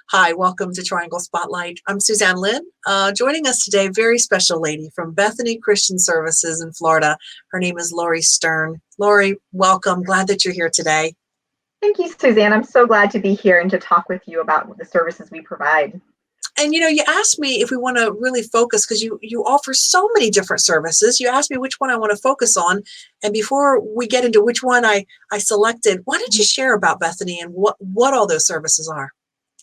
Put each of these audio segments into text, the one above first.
Hi, welcome to Triangle Spotlight. I'm Suzanne Lynn. Joining us today, a very special lady from Bethany Christian Services in Florida. Her name is Laurie Stern. Laurie, welcome. Glad that you're here today. Thank you, Suzanne. I'm so glad to be here and to talk with you about the services we provide. And you asked me if we want to really focus, because you offer so many different services. You asked me which one I want to focus on. And before we get into which one I selected, why don't you share about Bethany and what all those services are?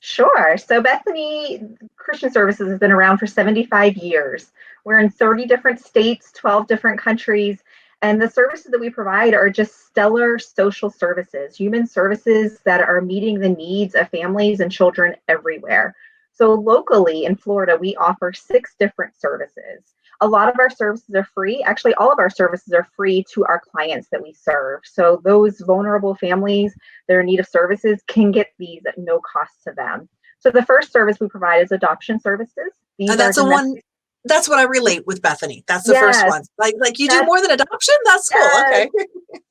Sure. So Bethany Christian Services has been around for 75 years. We're in 30 different states, 12 different countries, and the services that we provide are just stellar social services, human services that are meeting the needs of families and children everywhere. So locally in Florida, we offer 6 different services. A lot of our services are free. Actually, all of our services are free to our clients that we serve. So those vulnerable families that are in need of services can get these at no cost to them. So the first service we provide is adoption services. These And are that's the domestic. one. That's what I relate with Bethany. That's the first Yes, one. Like you do that's more than adoption? That's cool. yes.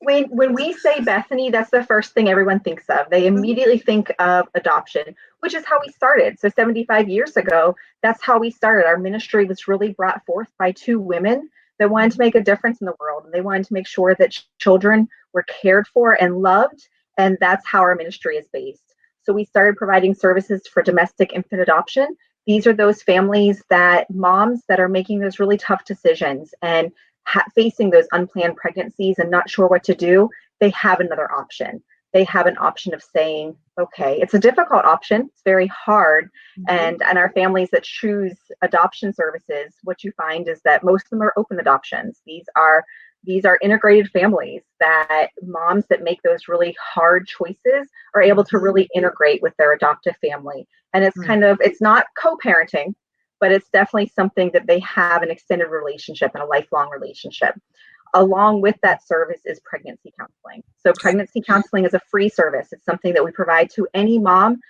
Okay. When we say Bethany, that's the first thing everyone thinks of. They Mhm. immediately think of adoption, which is how we started. So 75 years ago, that's how we started. Our ministry was really brought forth by 2 women that wanted to make a difference in the world. And they wanted to make sure that children were cared for and loved. And that's how our ministry is based. So we started providing services for domestic infant adoption. These are those families that moms that are making those really tough decisions and facing those unplanned pregnancies and not sure what to do. They have another option. They have an option of saying, okay, it's a difficult option. It's very hard. Mhm. And our families that choose adoption services, what you find is that most of them are open adoptions. These are integrated families that moms that make those really hard choices are able to Mhm. really integrate with their adoptive family. And Mm. it's not co-parenting, but it's definitely something that they have an extended relationship and a lifelong relationship. Along with that service is pregnancy counseling. So Okay. pregnancy counseling is a free service. It's something that we provide to any mom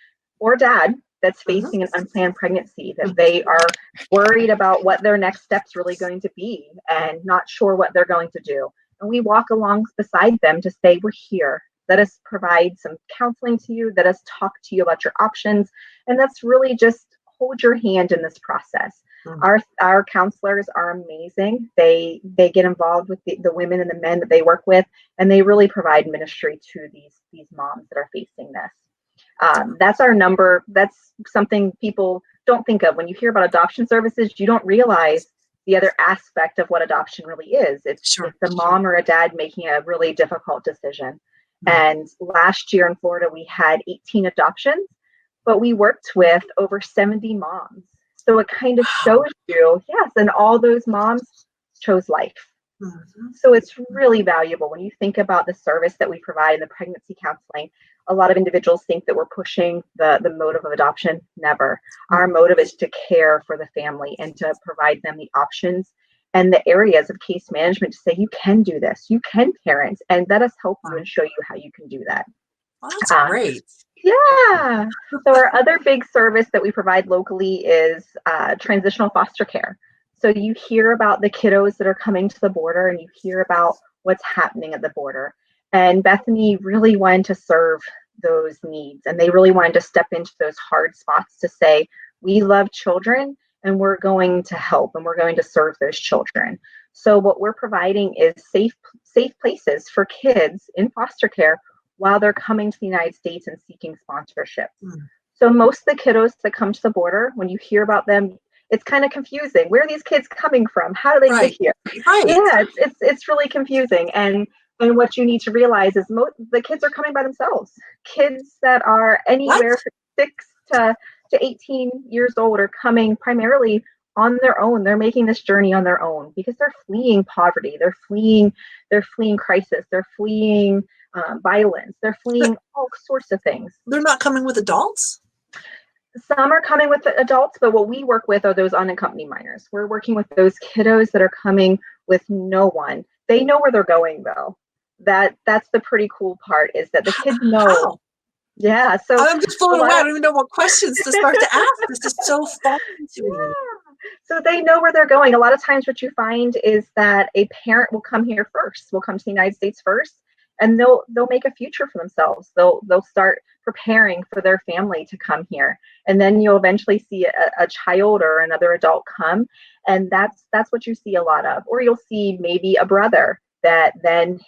or dad that's Mhm. facing an unplanned pregnancy, that they are worried about what their next step's really going to be and not sure what they're going to do. And we walk along beside them to say, we're here. Let us provide some counseling to you. Let us talk to you about your options. And that's really just hold your hand in this process. Mm. Our counselors are amazing. They get involved with the women and the men that they work with, and they really provide ministry to these moms that are facing this. That's our number. That's something people don't think of when you hear about adoption services. You don't realize the other aspect of what adoption really is. Sure. It's a mom or a dad making a really difficult decision. Mm. And last year in Florida, we had 18 adoptions, but we worked with over 70 moms. So it kind of Wow. shows you, yes, and all those moms chose life. Mhm. So it's really valuable when you think about the service that we provide in the pregnancy counseling. A lot of individuals think that we're pushing the motive of adoption. Never. Our Mhm. motive is to care for the family and to provide them the options and the areas of case management to say, you can do this, you can parent, and let us help you Wow. and show you how you can do that. Well, that's Uh, great. yeah. So our other big service that we provide locally is transitional foster care. So you hear about the kiddos that are coming to the border and you hear about what's happening at the border. And Bethany really wanted to serve those needs, and they really wanted to step into those hard spots to say, we love children and we're going to help and we're going to serve those children. So what we're providing is safe places for kids in foster care while they're coming to the United States and seeking sponsorship. Mm. So most of the kiddos that come to the border, when you hear about them, it's kind of confusing. Where are these kids coming from? How do they get Right. here? Right. Yeah, it's really confusing. And what you need to realize is the kids are coming by themselves. Kids that are What? anywhere from 6 to 18 years old are coming primarily on their own. They're making this journey on their own because they're fleeing poverty. They're fleeing crisis. They're fleeing violence. They're But fleeing all sorts of things. they're not coming with adults? Some are coming with the adults, but what we work with are those unaccompanied minors. We're working with those kiddos that are coming with no one. They know where they're going though. That's the pretty cool part is that the kids know. How? Yeah. So I'm just a blown away. lot I of don't even know what questions to start to ask. This is so fun to me. yeah. So they know where they're going. A lot of times what you find is that a parent will come here first, will come to the United States first, and they'll make a future for themselves. They'll start preparing for their family to come here. And then you'll eventually see a child or another adult come, and that's what you see a lot of. Or you'll see maybe a brother that then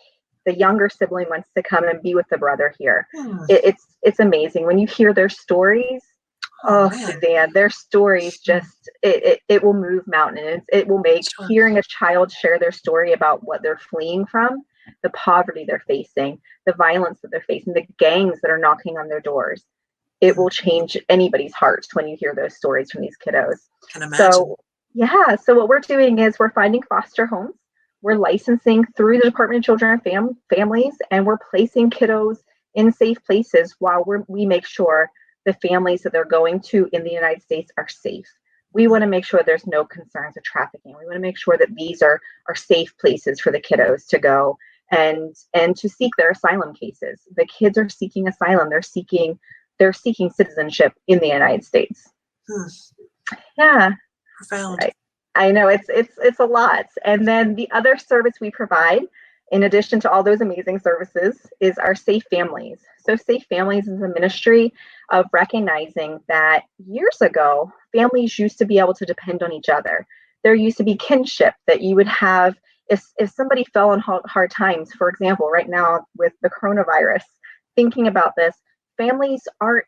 the younger sibling wants to come and be with the brother here. It's amazing when you hear their stories. Oh, Suzanne, their stories just it will move mountains. It will make hearing a child share their story about what they're fleeing from, the poverty they're facing, the violence that they're facing, the gangs that are knocking on their doors. It will change anybody's hearts when you hear those stories from these kiddos. Can imagine. So yeah, so what we're doing is we're finding foster homes. We're licensing through the Department of Children and Families, and we're placing kiddos in safe places while we make sure the families that they're going to in the United States are safe. We want to make sure there's no concerns of trafficking. We want to make sure that these are safe places for the kiddos to go and to seek their asylum cases. The kids are seeking asylum. They're seeking citizenship in the United States. Yeah. Profound. I know it's a lot. And then the other service we provide, in addition to all those amazing services, is our Safe Families. So Safe Families is a ministry of recognizing that years ago, families used to be able to depend on each other. There used to be kinship that you would have if somebody fell on hard times. For example, right now with the coronavirus, thinking about this, families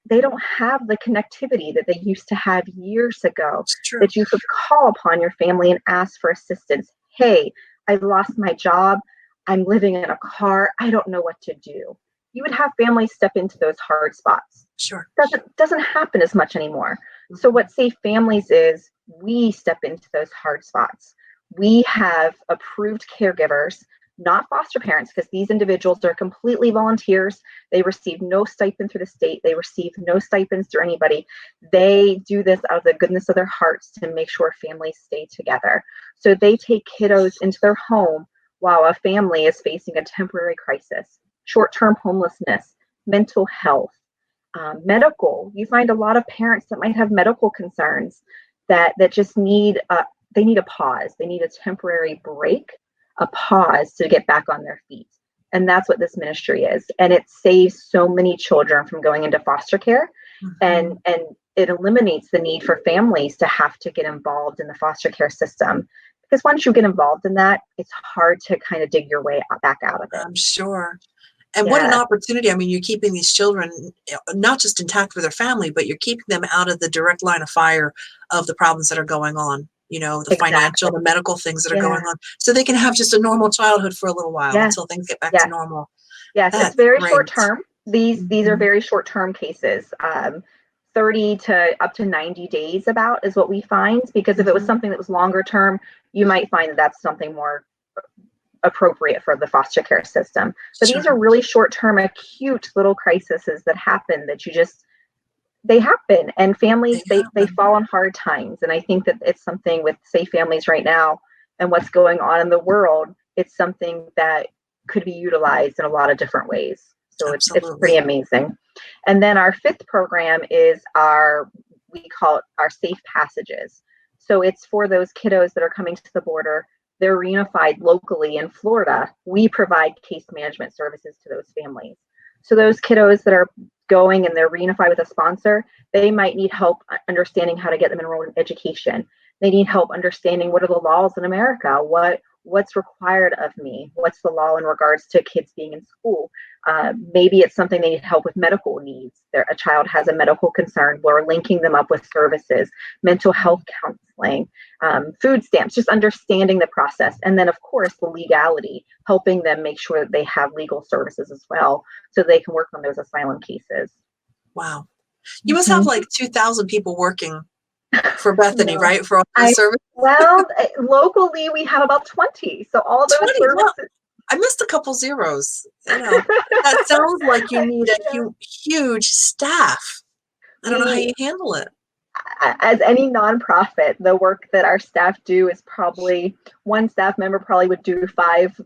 they don't have the connectivity that they used to have years ago, that you could call upon your family and ask for assistance. Hey, I lost my job. I'm living in a car. I don't know what to do. You would have families step into those hard spots. Sure. Doesn't happen as much anymore. So what Safe Families is, we step into those hard spots. We have approved caregivers, not foster parents, because these individuals are completely volunteers. They receive no stipend through the state. They receive no stipends through anybody. They do this out of the goodness of their hearts to make sure families stay together. So they take kiddos into their home while a family is facing a temporary crisis, short-term homelessness, mental health, medical. You find a lot of parents that might have medical concerns that just need a pause. They need a temporary break, a pause to get back on their feet. And that's what this ministry is. And it saves so many children from going into foster care. And it eliminates the need for families to have to get involved in the foster care system. Because once you get involved in that, it's hard to kind of dig your way back out of it. I'm sure. And what an opportunity. I mean, you're keeping these children not just intact with their family, but you're keeping them out of the direct line of fire of the problems that are going on, the financial, the medical things that are going on. So they can have just a normal childhood for a little while until things get back to normal. Yes, it's very short term. These are very short term cases. 30 to up to 90 days about is what we find, because if it was something that was longer term, you might find that that's something more appropriate for the foster care system. But these are really short-term, acute little crises that happen that they happen, and families, they fall on hard times. And I think that it's something with Safe Families right now and what's going on in the world, it's something that could be utilized in a lot of different ways. So it's pretty amazing. And then our fifth program is we call it our Safe Passages. So it's for those kiddos that are coming to the border. They're reunified locally in Florida. We provide case management services to those families. So those kiddos that are going and they're reunified with a sponsor, they might need help understanding how to get them enrolled in education. They need help understanding what are the laws in America, what's required of me, what's the law in regards to kids being in school. Maybe it's something they need help with medical needs. A child has a medical concern. We're linking them up with services, mental health counseling, food stamps, just understanding the process. And then, of course, the legality, helping them make sure that they have legal services as well, so they can work on those asylum cases. Wow. You must have like 2,000 people working for Bethany, right? For all the services? Well, locally, we have about 20. So all those 20, services. well, I missed a couple zeros. That sounds like you need a huge staff. I don't know how you handle it. As any nonprofit, the work that our staff do is probably one staff member would do five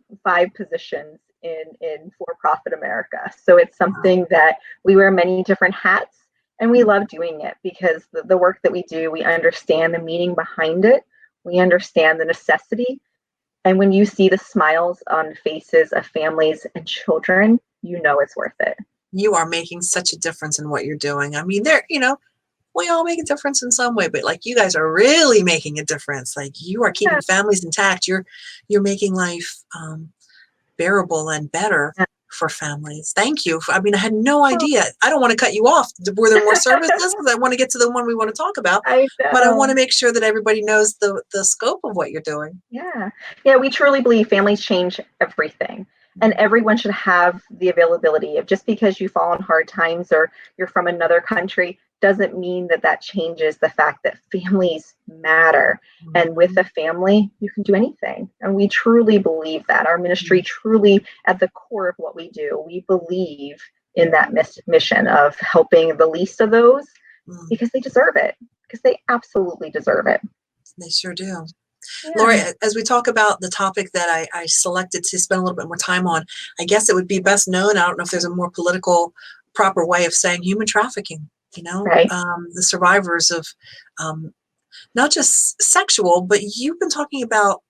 positions in for-profit America. So it's something that we wear many different hats, and we love doing it because the work that we do, we understand the meaning behind it. We understand the necessity. And when you see the smiles on faces of families and children, you know it's worth it. You are making such a difference in what you're doing. I mean, we all make a difference in some way, but like you guys are really making a difference. Like you are keeping families intact. You're making life bearable and better for families. Thank you. I mean, I had no idea. I don't want to cut you off. Were there more services? Because I want to get to the one we want to talk about. I know. But I want to make sure that everybody knows the scope of what you're doing. Yeah. Yeah, we truly believe families change everything. And everyone should have the availability of, just because you fall on hard times or you're from another country doesn't mean that changes the fact that families matter. Mm-hmm. And with a family, you can do anything. And we truly believe that. Our ministry truly, at the core of what we do, we believe in that mission of helping the least of those because they deserve it, because they absolutely deserve it. They sure do. Yeah. Laurie, as we talk about the topic that I selected to spend a little bit more time on, I guess it would be best known, I don't know if there's a more political, proper way of saying human trafficking, right. The survivors of not just sexual, but you've been talking about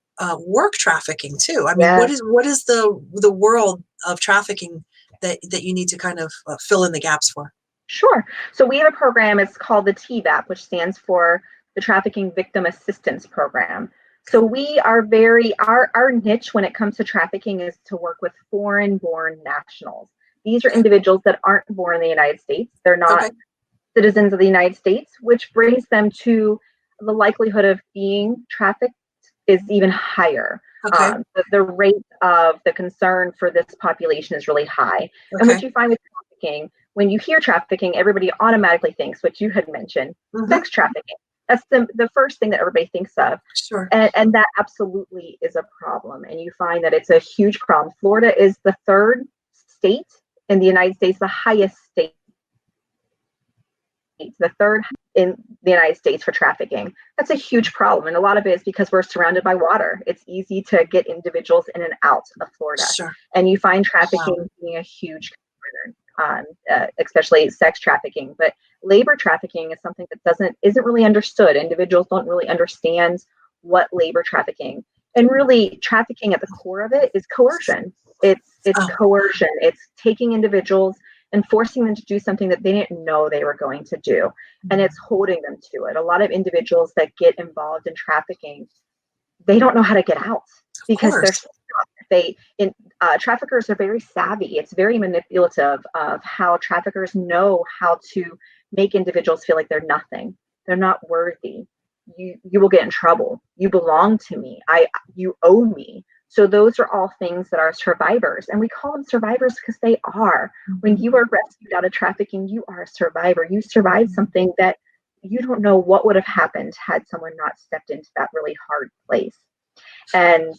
work trafficking too. I mean, what is the world of trafficking that you need to kind of fill in the gaps for? Sure. So we have a program, it's called the TVAP, which stands for the Trafficking Victim Assistance Program. So we are our niche when it comes to trafficking is to work with foreign-born nationals. These are individuals that aren't born in the United States. They're not citizens of the United States, which brings them to the likelihood of being trafficked is even higher. Okay. The rate of the concern for this population is really high. And what you find with trafficking, when you hear trafficking, everybody automatically thinks what you had mentioned, sex trafficking. That's the first thing that everybody thinks of. Sure. And that absolutely is a problem. And you find that it's a huge problem. Florida is the third state in the United States, the highest state, the third in the United States for trafficking. That's a huge problem. And a lot of it is because we're surrounded by water. It's easy to get individuals in and out of Florida. Sure. And you find trafficking being a huge concern. Especially sex trafficking, but labor trafficking is something that isn't really understood. Individuals don't really understand what labor trafficking, and really trafficking at the core of it is coercion. It's coercion. It's taking individuals and forcing them to do something that they didn't know they were going to do, and it's holding them to it. A lot of individuals that get involved in trafficking, they don't know how to get out because they're stuck. Traffickers are very savvy. It's very manipulative of how traffickers know how to make individuals feel like they're nothing. They're not worthy. You will get in trouble. You belong to me. You owe me. So those are all things that are survivors. And we call them survivors because they are. When you are rescued out of trafficking, you are a survivor. You survived something that you don't know what would have happened had someone not stepped into that really hard place. And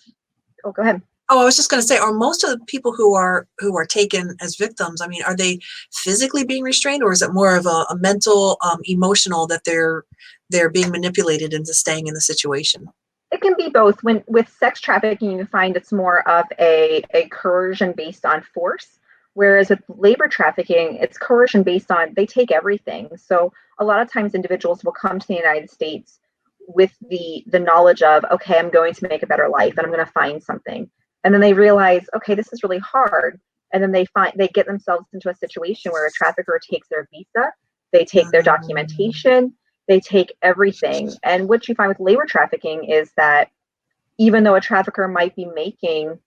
go ahead. Oh, I was just going to say, are most of the people who are taken as victims, I mean, are they physically being restrained, or is it more of a mental, emotional that they're being manipulated into staying in the situation? It can be both. With sex trafficking, you find it's more of a coercion based on force, whereas with labor trafficking, it's coercion based on they take everything. So a lot of times individuals will come to the United States with the knowledge of, okay, I'm going to make a better life and I'm going to find something. And then they realize, okay, this is really hard. And then they get themselves into a situation where a trafficker takes their visa, they take their documentation, they take everything. And what you find with labor trafficking is that even though a trafficker might be making,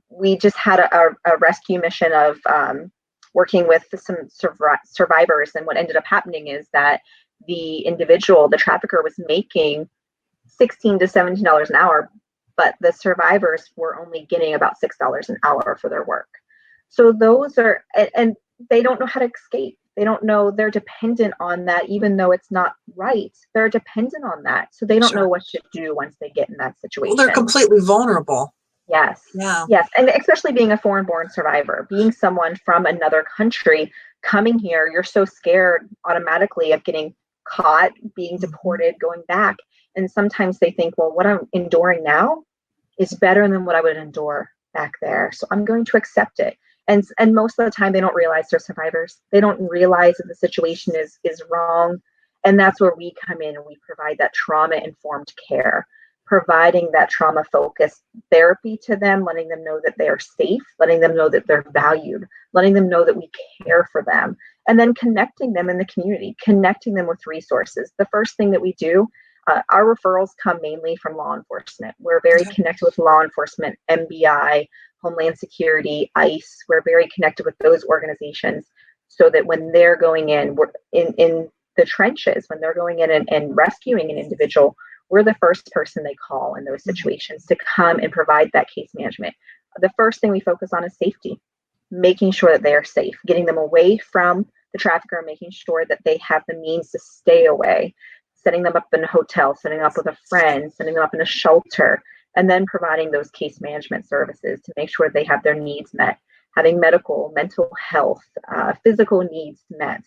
we just had a rescue mission of working with some survivors. And what ended up happening is that the trafficker was making $16 to $17 an hour, but the survivors were only getting about $6 an hour for their work. So those are, and they don't know how to escape. They don't know, they're dependent on that, even though it's not right. They're dependent on that. So they don't know what to do once they get in that situation. Well, they're completely vulnerable. Yes. Yeah. Yes. And especially being a foreign-born survivor, being someone from another country coming here, you're so scared automatically of getting caught, being deported, going back. And sometimes they think, well, what I'm enduring now is better than what I would endure back there. So I'm going to accept it. And most of the time they don't realize they're survivors. They don't realize that the situation is wrong. And that's where we come in and we provide that trauma-informed care, providing that trauma-focused therapy to them, letting them know that they are safe, letting them know that they're valued, letting them know that we care for them, and then connecting them in the community, connecting them with resources. The first thing that we do, our referrals come mainly from law enforcement. We're very connected with law enforcement, MBI, Homeland Security, ICE. We're very connected with those organizations so that when they're going in, we're in the trenches, when they're going in and rescuing an individual, we're the first person they call in those situations to come and provide that case management. The first thing we focus on is safety, making sure that they are safe, getting them away from the trafficker, making sure that they have the means to stay away, setting them up in a hotel, setting them up with a friend, setting them up in a shelter, and then providing those case management services to make sure they have their needs met, having medical, mental health, physical needs met,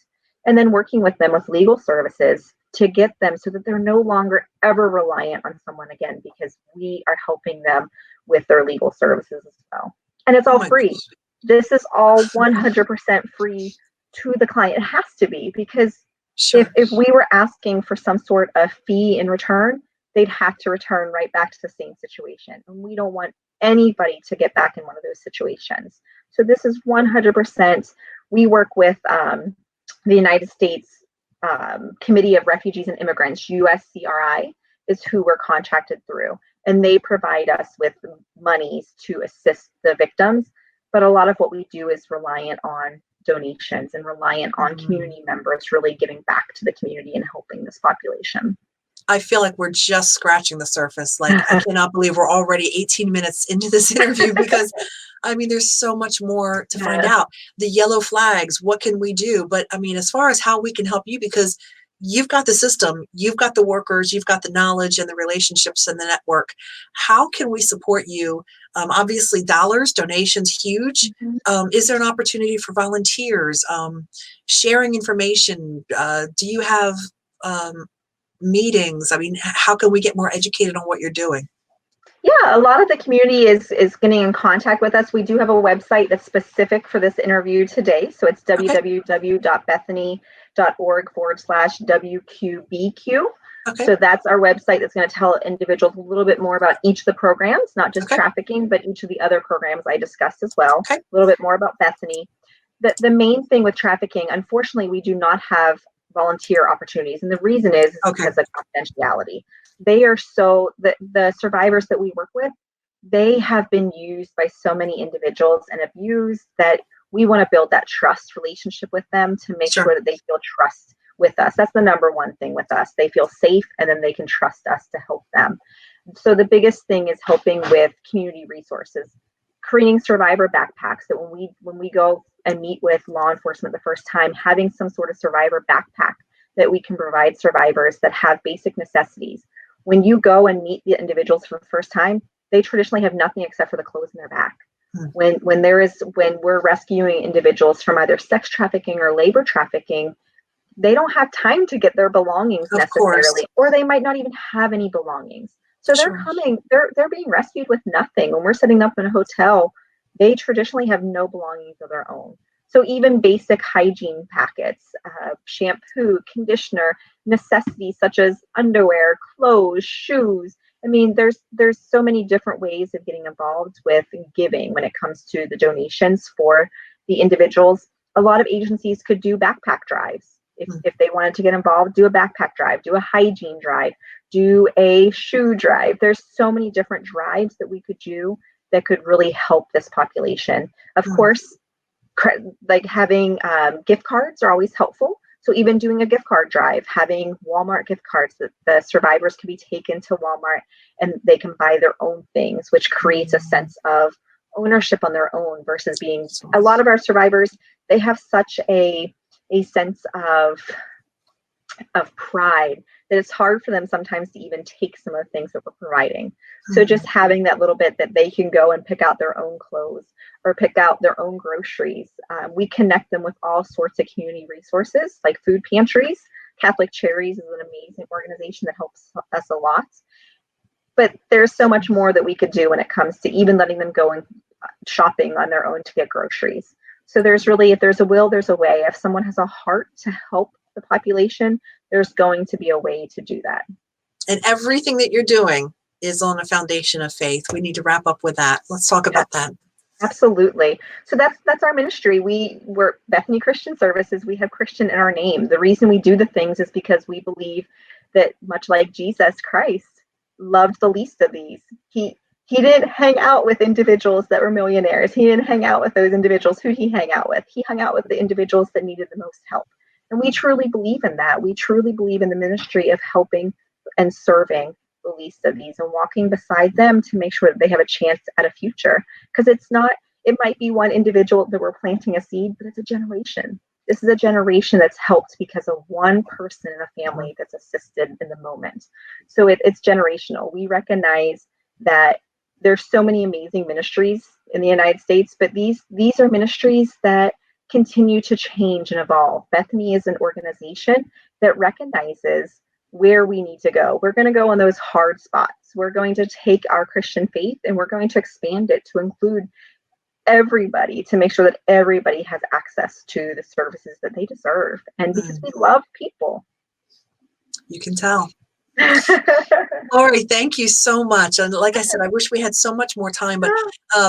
and then working with them with legal services to get them so that they're no longer ever reliant on someone again, because we are helping them with their legal services as well. And it's all free. Gosh. This is all 100% free to the client. It has to be, because Sure. if we were asking for some sort of fee in return, they'd have to return right back to the same situation. And we don't want anybody to get back in one of those situations. So this is 100%. We work with the United States Committee of Refugees and Immigrants, USCRI, is who we're contracted through. And they provide us with monies to assist the victims. But a lot of what we do is reliant on donations and reliant on community members really giving back to the community and helping this population. I feel like we're just scratching the surface. Like, I cannot believe we're already 18 minutes into this interview, because I mean, there's so much more to find out. The yellow flags, what can we do? But I mean, as far as how we can help you, because you've got the system, you've got the workers, you've got the knowledge and the relationships and the network. How can we support you? Obviously, dollars, donations, huge. Is there an opportunity for volunteers? Sharing information? Do you have meetings? I mean, how can we get more educated on what you're doing? Yeah, a lot of the community is getting in contact with us. We do have a website that's specific for this interview today. So it's www.bethany.org/WQBQ. Okay. So that's our website that's going to tell individuals a little bit more about each of the programs, not just trafficking, but each of the other programs I discussed as well. A little bit more about Bethany. The main thing with trafficking, unfortunately, we do not have volunteer opportunities. And the reason is because of confidentiality. They are the survivors that we work with, they have been used by so many individuals and abused that we want to build that trust relationship with them to make sure that they feel trust with us. That's the number one thing with us. They feel safe, and then they can trust us to help them. So the biggest thing is helping with community resources, creating survivor backpacks. That when we go and meet with law enforcement the first time, having some sort of survivor backpack that we can provide survivors that have basic necessities. When you go and meet the individuals for the first time, they traditionally have nothing except for the clothes in their back. When we're rescuing individuals from either sex trafficking or labor trafficking, they don't have time to get their belongings necessarily, or they might not even have any belongings. So they're being rescued with nothing. When we're setting up in a hotel, they traditionally have no belongings of their own. So even basic hygiene packets, shampoo, conditioner, necessities such as underwear, clothes, shoes. I mean, there's so many different ways of getting involved with giving when it comes to the donations for the individuals. A lot of agencies could do backpack drives. If they wanted to get involved, do a backpack drive, do a hygiene drive, do a shoe drive. There's so many different drives that we could do that could really help this population. Of course, like having gift cards are always helpful. So even doing a gift card drive, having Walmart gift cards that the survivors can be taken to Walmart and they can buy their own things, which creates a sense of ownership on their own versus being, a lot of our survivors, they have such a sense of pride that it's hard for them sometimes to even take some of the things that we're providing. So just having that little bit that they can go and pick out their own clothes or pick out their own groceries. We connect them with all sorts of community resources like food pantries. Catholic Cherries is an amazing organization that helps us a lot. But there's so much more that we could do when it comes to even letting them go and shopping on their own to get groceries. So there's really, if there's a will, there's a way. If someone has a heart to help the population, there's going to be a way to do that. And everything that you're doing is on a foundation of faith. We need to wrap up with that. Let's talk about that. Absolutely. So that's our ministry. We're Bethany Christian Services. We have Christian in our name. The reason we do the things is because we believe that, much like Jesus Christ loved the least of these. He didn't hang out with individuals that were millionaires. He didn't hang out with those individuals. Who did he hang out with? He hung out with the individuals that needed the most help. And we truly believe in that. We truly believe in the ministry of helping and serving the least of these and walking beside them to make sure that they have a chance at a future. Because it might be one individual that we're planting a seed, but it's a generation. This is a generation that's helped because of one person in a family that's assisted in the moment. So it's generational. We recognize that there's so many amazing ministries in the United States, but these are ministries that continue to change and evolve. Bethany is an organization that recognizes where we need to go. We're going to go on those hard spots. We're going to take our Christian faith and we're going to expand it to include everybody, to make sure that everybody has access to the services that they deserve. And because we love people. You can tell. Laurie, thank you so much. And like I said, I wish we had so much more time, but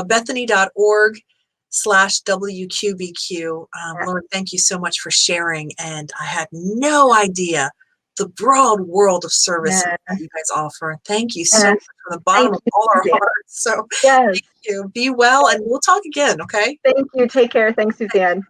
bethany.org/WQBQ. Laurie, thank you so much for sharing. And I had no idea the broad world of service that you guys offer. Thank you so much from the bottom of all our hearts. So thank you. Be well, and we'll talk again, okay? Thank you. Take care. Thanks, Suzanne.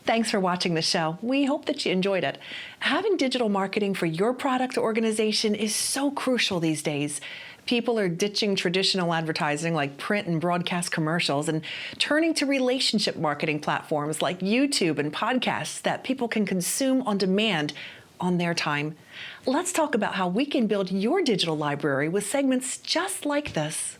Thanks for watching the show. We hope that you enjoyed it. Having digital marketing for your product or organization is so crucial these days. People are ditching traditional advertising like print and broadcast commercials and turning to relationship marketing platforms like YouTube and podcasts that people can consume on demand on their time. Let's talk about how we can build your digital library with segments just like this.